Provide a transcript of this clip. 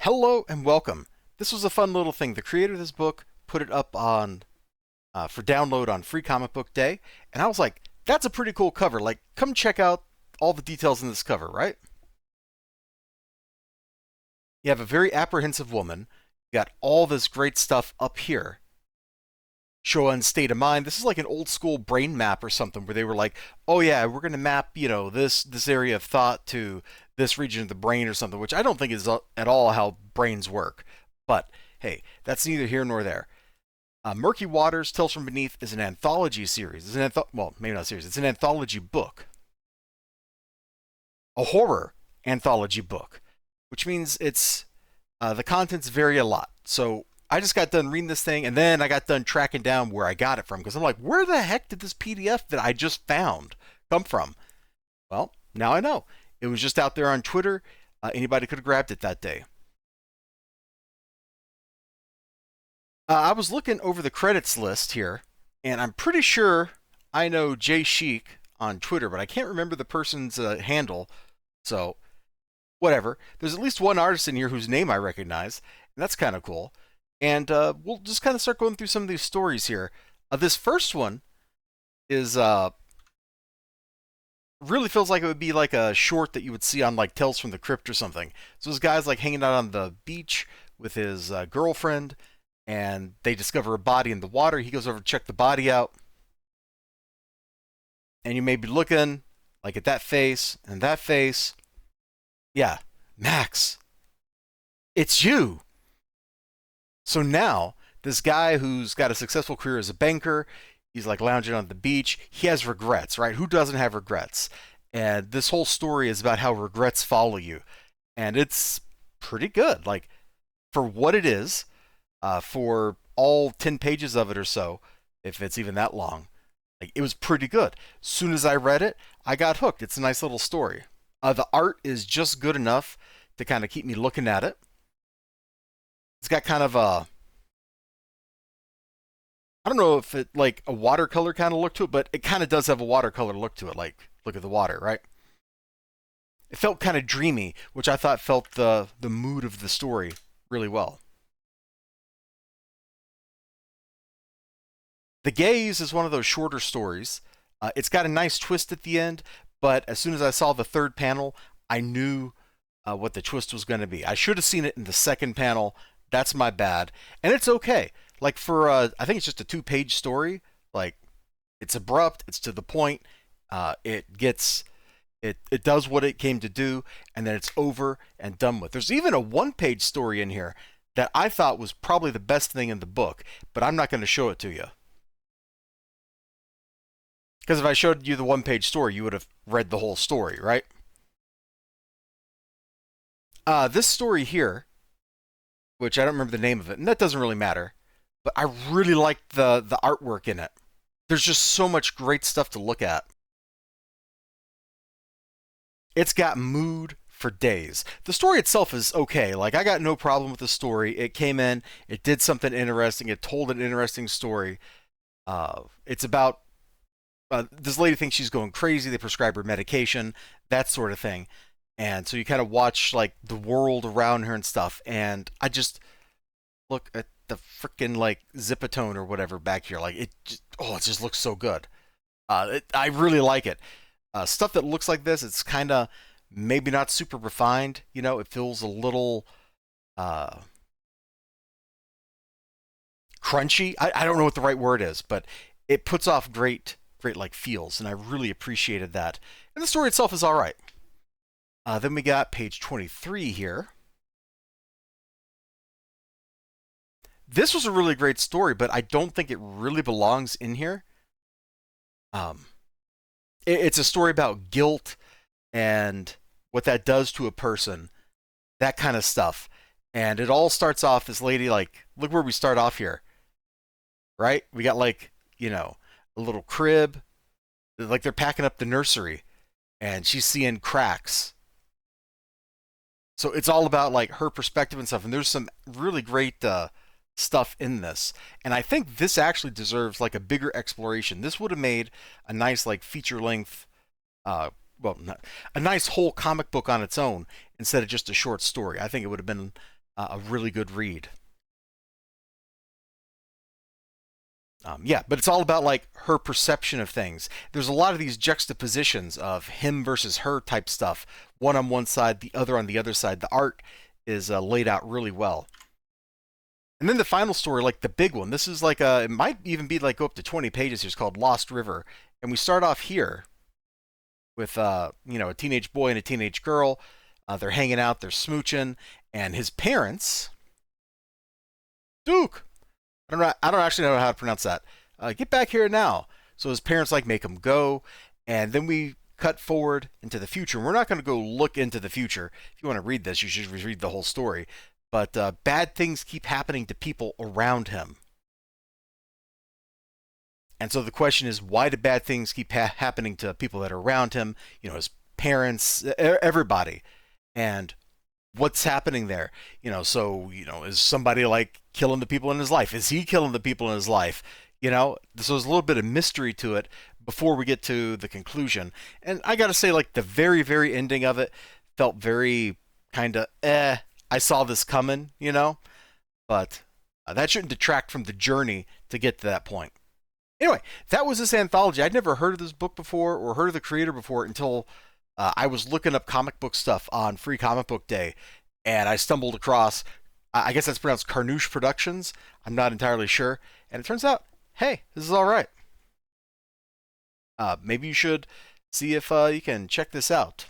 Hello and welcome. This was a fun little thing. The creator of this book put it up on for download on Free Comic Book Day, and I was like, "That's a pretty cool cover. Like, come check out all the details in this cover." Right? You have a very apprehensive woman. You got all this great stuff up here. Showing state of mind. This is like an old school brain map or something where they were like, "Oh yeah, we're gonna map this area of thought to this region of the brain or something," which I don't think is at all how brains work. But hey, that's neither here nor there. Murky Waters, Tales from Beneath is an anthology series. Well, maybe not a series. It's an anthology book, a horror anthology book, which means it's the contents vary a lot. So I just got done reading this thing, and then I got done tracking down where I got it from because I'm like, where the heck did this PDF that I just found come from? Well, now I know. It was just out there on Twitter. Anybody could have grabbed it that day. I was looking over the credits list here, and I'm pretty sure I know Jay Chic on Twitter, but I can't remember the person's handle. So, whatever. There's at least one artist in here whose name I recognize, and that's kind of cool. And we'll just kind of start going through some of these stories here. This first one is really feels like it would be like a short that you would see on like Tales from the Crypt or something. So this guy's like hanging out on the beach with his girlfriend, and they discover a body in the water. He goes over to check the body out, and you may be looking like at that face and that face. Yeah, Max, it's you. So now this guy who's got a successful career as a banker, he's like lounging on the beach. He has regrets, right? Who doesn't have regrets? And this whole story is about how regrets follow you, and it's pretty good. Like for what it is, for all 10 pages of it or so, if it's even that long. Like, it was pretty good. As soon as I read it, I got hooked. It's a nice little story. The art is just good enough to kind of keep me looking at it. It's got kind of a, I don't know if it like a watercolor kind of look to it, but it kind of does have a watercolor look to it. Like, look at the water, right? It felt kind of dreamy, which I thought felt the mood of the story really well. The Gaze is one of those shorter stories. It's got a nice twist at the end, but as soon as I saw the third panel, I knew what the twist was going to be. I should have seen it in the second panel. That's my bad, and it's okay. Like for I think it's just a two-page story. Like it's abrupt, it's to the point. It does what it came to do, and then it's over and done with. There's even a one-page story in here that I thought was probably the best thing in the book, but I'm not going to show it to you. Because if I showed you the one-page story, you would have read the whole story, right? This story here, which I don't remember the name of it, and that doesn't really matter, but I really liked the artwork in it. There's just so much great stuff to look at. It's got mood for days. The story itself is okay. Like, I got no problem with the story. It came in, it did something interesting, it told an interesting story. It's about this lady thinks she's going crazy. They prescribe her medication, that sort of thing. And so you kind of watch like the world around her and stuff. And I just look at the freaking like zipatone or whatever back here. Like it just looks so good. I really like it. Stuff that looks like this, it's kind of maybe not super refined. You know, it feels a little uh, crunchy. I don't know what the right word is, but it puts off great like feels, and I really appreciated that. And the story itself is all right. Then we got page 23 here. This was a really great story, but I don't think it really belongs in here. Um, it's a story about guilt and what that does to a person, that kind of stuff. And it all starts off this lady like, look where we start off here, right? We got like, a little crib, like they're packing up the nursery, and she's seeing cracks. So it's all about like her perspective and stuff. And there's some really great stuff in this. And I think this actually deserves like a bigger exploration. This would have made a nice like feature length, uh, well, not, a nice whole comic book on its own instead of just a short story. I think it would have been a really good read. Yeah, but it's all about like her perception of things. There's a lot of these juxtapositions of him versus her type stuff, one on one side, the other on the other side. The art is laid out really well. And then the final story, like the big one, this is like it might even be like go up to 20 pages here. It's called Lost River. And we start off here with, a teenage boy and a teenage girl. They're hanging out, they're smooching, and his parents, Duke, I don't actually know how to pronounce that. Get back here now. So his parents like make him go, and then we cut forward into the future. We're not going to go look into the future. If you want to read this, you should read the whole story. But bad things keep happening to people around him. And so the question is, why do bad things keep happening to people that are around him? His parents, everybody. And what's happening there? Is somebody like killing the people in his life? Is he killing the people in his life? So there's a little bit of mystery to it before we get to the conclusion. And I got to say, like, the very, very ending of it felt very kind of, I saw this coming, but that shouldn't detract from the journey to get to that point. Anyway, that was this anthology. I'd never heard of this book before or heard of the creator before until I was looking up comic book stuff on Free Comic Book Day, and I stumbled across, I guess that's pronounced Carnouche Productions. I'm not entirely sure. And it turns out, hey, this is all right. Maybe you should see if you can check this out.